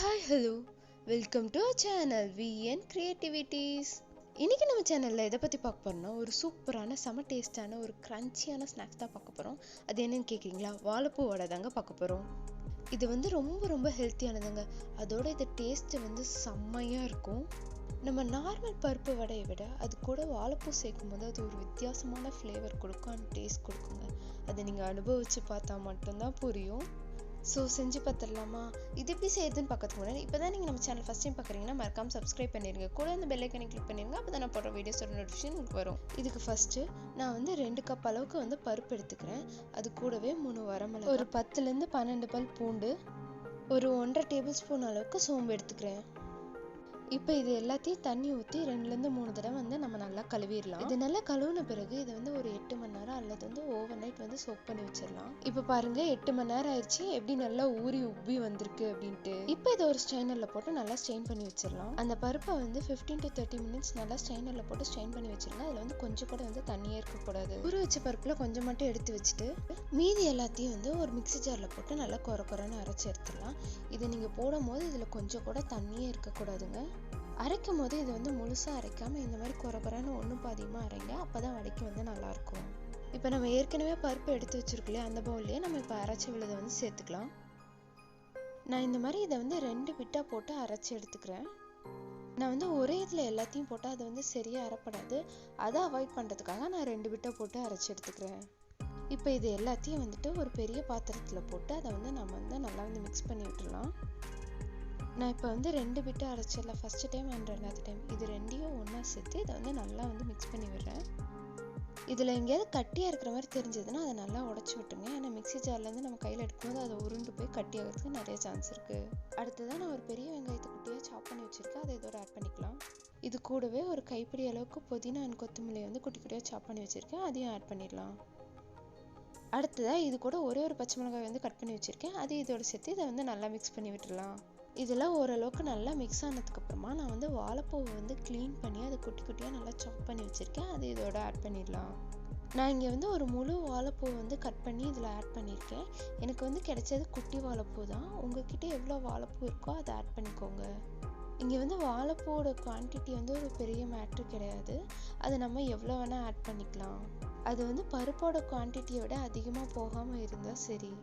Hi, hello. Welcome to our channel VN Creativities. இன்னைக்கு நம்ம சேனல்ல எதை பத்தி பார்க்க போறோம்னா ஒரு சூப்பரான செம டேஸ்டான ஒரு கிரன்ச்சியான ஸ்நாக்ஸ் தான் பார்க்க போறோம். அது என்னன்னு கேக்குறீங்களா? வாழைப்பூ வடை தாங்க பார்க்க போறோம். இது வந்து ரொம்ப ஹெல்த்தியானதுங்க. அதோட இது டேஸ்ட் வந்து செம்மையா இருக்கும். நம்ம நார்மல் பருப்பு வடையை விட அது கூட வாழைப்பூ சேர்க்கும் போது அது ஒரு வித்தியாசமான ஃப்ளேவர் கொடுக்கும் அண்ட் டேஸ்ட் கொடுக்குங்க. அதை நீங்க அனுபவிச்சு பார்த்தா மட்டும்தான் புரியும். ஸோ செஞ்சு பார்த்துடலாமா? இது எப்படி செய்யுதுன்னு பார்க்கறதுக்கு முன்னாடி இப்போ தான் நீங்கள் நம்ம சேனல் ஃபஸ்ட் டைம் பார்க்குறீங்கன்னா மறக்காம சப்ஸ்கிரைப் பண்ணிடுங்க. கூட அந்த பெல் ஐக்கனை கிளிக் பண்ணிடுங்க. அப்போ தான் நான் போடுற வீடியோஸோட நோட்டிஃபிகேஷன் உங்களுக்கு வரும். இதுக்கு ஃபஸ்ட்டு நான் வந்து 2 கப் அளவுக்கு வந்து பருப்பு எடுத்துக்கிறேன். அது கூடவே 3 வரமிளகாய், ஒரு 10லேருந்து 12 பல் பூண்டு, ஒரு 1.5 டேபிள் ஸ்பூன் அளவுக்கு சோம்பு எடுத்துக்கிறேன். இப்போ இது எல்லாத்தையும் தண்ணி ஊற்றி 2லேருந்து 3 தடவை வந்து நம்ம நல்லா கழுவிடலாம். இது நல்லா கழுவுன பிறகு இதை வந்து ஒரு 8 மணி நேரம் அல்லது வந்து ஓவர் நைட் வந்து சோக் பண்ணி வச்சிடலாம். இப்போ பாருங்க 8 மணி நேரம் ஆயிடுச்சு. எப்படி நல்லா ஊறி உப்பி வந்திருக்கு அப்படின்ட்டு. இப்போ இதை ஒரு ஸ்ட்ரெயினர்ல போட்டு நல்லா ஸ்ட்ரெயின் பண்ணி வச்சிடலாம். அந்த பருப்பை வந்து 15 to 30 மினிட்ஸ் நல்லா ஸ்ட்ரெயினர்ல போட்டு ஸ்ட்ரெயின் பண்ணி வச்சிடலாம். அதில் வந்து கொஞ்சம் கூட வந்து தண்ணியே இருக்கக்கூடாது. ஊற வச்ச பருப்புல கொஞ்சம் மட்டும் எடுத்து வச்சுட்டு மீதி எல்லாத்தையும் வந்து ஒரு மிக்ஸி ஜார்ல போட்டு நல்லா கொரன்னு அரைச்சி எடுத்துடலாம். இதை நீங்க போடும் போது இதுல கொஞ்சம் கூட தண்ணியே இருக்கக்கூடாதுங்க. அரைக்கும் போது இது வந்து முழுசா அரைக்காம இந்த மாதிரி கொரன்னு ஒன்றும் பாதியமா அரைங்க. அப்பதான் வடைக்கு வந்து நல்லா இருக்கும். இப்போ நம்ம ஏற்கனவே பருப்பு எடுத்து வச்சிருக்கோம் அந்த பவுல்லையே நம்ம இப்போ அரைச்சி விழுதை வந்து சேர்த்துக்கலாம். நான் இந்த மாதிரி இதை வந்து 2 பிட்டா போட்டு அரைச்சி எடுத்துக்கிறேன். நான் வந்து ஒரே இதில் எல்லாத்தையும் போட்டால் அது வந்து சரியா அரைப்படாது. அதை அவாய்ட் பண்ணுறதுக்காக நான் 2 பிட்டா போட்டு அரைச்சி எடுத்துக்கிறேன். இப்போ இது எல்லாத்தையும் வந்துட்டு ஒரு பெரிய பாத்திரத்தில் போட்டு அதை வந்து நம்ம வந்து நல்லா வந்து மிக்ஸ் பண்ணி விட்டுடலாம். நான் இப்போ வந்து 2 பிட்டு அரைச்சிடல, ஃபர்ஸ்ட் டைம் அண்ட் 2வது டைம். இது ரெண்டையும் ஒன்றா சேர்த்து இதை வந்து நல்லா வந்து மிக்ஸ் பண்ணி விடுறேன். இதில் எங்கேயாவது கட்டியாக இருக்கிற மாதிரி தெரிஞ்சதுன்னா அதை நல்லா உடச்சி விட்டுருங்க. ஏன்னா மிக்ஸி ஜார்லேருந்து நம்ம கையில் எடுக்கும்போது அதை உருண்டு போய் கட்டி ஆகிறதுக்கு நிறைய சான்ஸ் இருக்குது. அடுத்ததான் நான் ஒரு பெரிய வெங்காயத்தை குட்டியாக சாப் பண்ணி வச்சுருக்கேன். அதை இதோட ஆட் பண்ணிக்கலாம். இது கூடவே ஒரு கைப்பிடி அளவுக்கு புதினா அண்ட் கொத்தமல்லி வந்து குட்டி குட்டியாக சாப் பண்ணி வச்சுருக்கேன். அதையும் ஆட் பண்ணிடலாம். அடுத்ததாக இது கூட ஒரே ஒரு பச்சை மிளகாய் வந்து கட் பண்ணி வச்சுருக்கேன். அதையும் இதோட சேர்த்து இதை வந்து நல்லா மிக்ஸ் பண்ணி விட்டுடலாம். இதெல்லாம் ஓரளவுக்கு நல்லா மிக்ஸ் ஆனதுக்கு அப்புறமா நான் வந்து வாழைப்பூவை வந்து க்ளீன் பண்ணி அதை குட்டி குட்டியாக நல்லா சாப் பண்ணி வச்சுருக்கேன். அது இதோட ஆட் பண்ணிடலாம். நான் இங்கே வந்து ஒரு முழு வாழைப்பூ வந்து கட் பண்ணி இதில் ஆட் பண்ணியிருக்கேன். எனக்கு வந்து கிடைச்சது குட்டி வாழைப்பூ தான். உங்ககிட்ட எவ்வளோ வாழைப்பூ இருக்கோ அதை ஆட் பண்ணிக்கோங்க. இங்கே வந்து வாழைப்பூவோட குவான்டிட்டி வந்து ஒரு பெரிய மேட்ரு கிடையாது. அதை நம்ம எவ்வளோ வேணால் ஆட் பண்ணிக்கலாம். அது வந்து பருப்போட குவான்டிட்டியை விட அதிகமாக போகாமல் இருந்தால் சரி.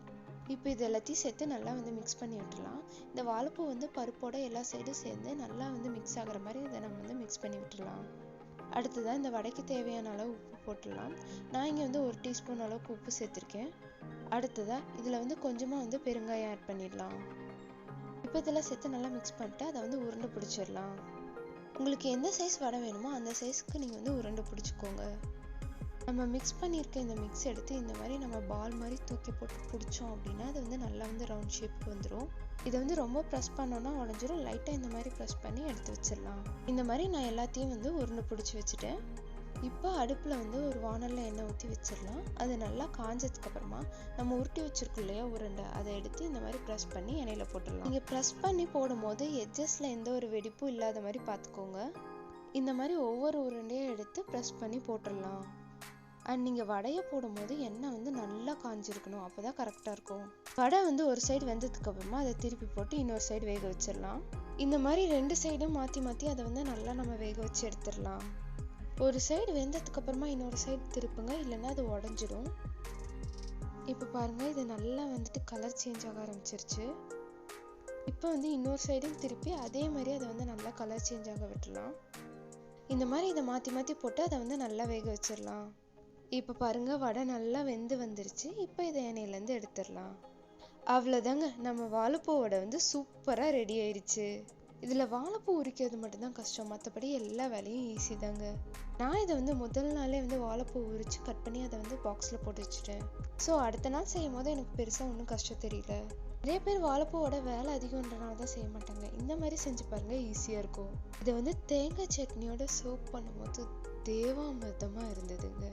இப்போ இது எல்லாத்தையும் சேர்த்து நல்லா வந்து மிக்ஸ் பண்ணி விட்டுடலாம். இந்த வாழைப்பூ வந்து பருப்போட எல்லா சைடும் சேர்ந்து நல்லா வந்து மிக்ஸ் ஆகிற மாதிரி இதை நம்ம வந்து மிக்ஸ் பண்ணி விட்டுடலாம். அடுத்ததான் இந்த வடைக்கு தேவையான அளவு உப்பு போட்டுடலாம். நான் இங்கே வந்து 1 டீஸ்பூன் அளவுக்கு உப்பு சேர்த்துருக்கேன். அடுத்ததாக இதில் வந்து கொஞ்சமாக வந்து பெருங்காயம் ஆட் பண்ணிடலாம். இப்போ இதெல்லாம் சேர்த்து நல்லா மிக்ஸ் பண்ணிட்டு அதை வந்து உருண்டை பிடிச்சிடலாம். உங்களுக்கு எந்த சைஸ் வடை வேணுமோ அந்த சைஸ்க்கு நீங்கள் வந்து உருண்டை பிடிச்சிக்கோங்க. நம்ம மிக்ஸ் பண்ணியிருக்க இந்த மிக்ஸ் எடுத்து இந்த மாதிரி நம்ம பால் மாதிரி தூக்கி போட்டு பிடிச்சோம் அப்படின்னா அது வந்து நல்லா வந்து ரவுண்ட் ஷேப்புக்கு வந்துடும். இதை வந்து ரொம்ப ப்ரெஸ் பண்ணோன்னா உடஞ்சிரும். லைட்டாக இந்த மாதிரி ப்ரெஸ் பண்ணி எடுத்து வச்சிடலாம். இந்த மாதிரி நான் எல்லாத்தையும் வந்து உருண்டை பிடிச்சி வச்சுட்டேன். இப்போ அடுப்பில் வந்து ஒரு வானலில் எண்ணெய் ஊற்றி வச்சிடலாம். அது நல்லா காஞ்சதுக்கு அப்புறமா நம்ம உருட்டி வச்சிருக்கோம் இல்லையா உருண்டை, அதை எடுத்து இந்த மாதிரி ப்ரெஸ் பண்ணி எண்ணெயில் போட்டுடலாம். நீங்கள் ப்ரெஸ் பண்ணி போடும்போது எட்ஜஸில் எந்த ஒரு வெடிப்பும் இல்லாத மாதிரி பார்த்துக்கோங்க. இந்த மாதிரி ஒவ்வொரு உருண்டையும் எடுத்து ப்ரெஸ் பண்ணி போட்டுடலாம். அண்ட் நீங்கள் வடையை போடும்போது எண்ணெய் வந்து நல்லா காஞ்சிருக்கணும். அப்போ தான் கரெக்டாக இருக்கும். வடை வந்து ஒரு சைடு வெந்ததுக்கு அப்புறமா அதை திருப்பி போட்டு இன்னொரு சைடு வேக வச்சிடலாம். இந்த மாதிரி 2 சைடும் மாற்றி அதை வந்து நல்லா நம்ம வேக வச்சு எடுத்துடலாம். ஒரு சைடு வெந்ததுக்கு அப்புறமா இன்னொரு சைடு திருப்புங்க, இல்லைன்னா அது உடஞ்சிடும். இப்போ பாருங்கள் இது நல்லா வந்துட்டு கலர் சேஞ்ச் ஆக ஆரம்பிச்சிருச்சு. இப்போ வந்து இன்னொரு சைடும் திருப்பி அதே மாதிரி அதை வந்து நல்லா கலர் சேஞ்ச் ஆக விட்டுடலாம். இந்த மாதிரி இதை மாற்றி போட்டு அதை வந்து நல்லா வேக வச்சிடலாம். இப்போ பாருங்க வடை நல்லா வெந்து வந்துருச்சு. இப்போ இதை எண்ணெயிலேருந்து எடுத்துடலாம். அவ்வளோதாங்க, நம்ம வாழைப்பூ வடை வந்து சூப்பராக ரெடி ஆயிடுச்சு. இதில் வாழைப்பூ உரிக்கிறது மட்டும்தான் கஷ்டம், மற்றபடி எல்லா வேலையும் ஈஸி தாங்க. நான் இதை வந்து முதல் நாளே வந்து வாழைப்பூ உரிச்சு கட் பண்ணி அதை வந்து பாக்ஸில் போட்டு வச்சுட்டேன். ஸோ அடுத்த நாள் செய்யும் போது எனக்கு பெருசாக ஒன்றும் கஷ்டம் தெரியல. நிறைய பேர் வாழைப்பூவோட வேலை அதிகம்ன்றனால தான் செய்ய மாட்டாங்க. இந்த மாதிரி செஞ்சு பாருங்க, ஈஸியாக இருக்கும். இதை வந்து தேங்காய் சட்னியோட சர்வ் பண்ணும்போது தேவாமிர்தமாக இருந்ததுங்க.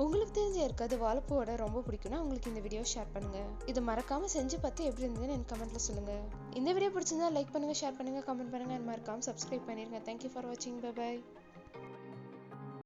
உங்களுக்கு தெரிஞ்ச யாருக்காவது வாழைப்பூவோட ரொம்ப பிடிக்கும்னா உங்களுக்கு இந்த வீடியோ ஷேர் பண்ணுங்க. இதை மறக்காம செஞ்சு பார்த்து எப்படி இருந்ததுன்னு எனக்கு கமெண்ட்ல சொல்லுங்க. இந்த வீடியோ பிடிச்சிருந்தா லைக் பண்ணுங்க, ஷேர் பண்ணுங்க, கமெண்ட் பண்ணுங்க, மறக்காம சப்ஸ்கிரைப் பண்ணிருங்க. தேங்க்யூ ஃபார் வாட்சிங். Bye by.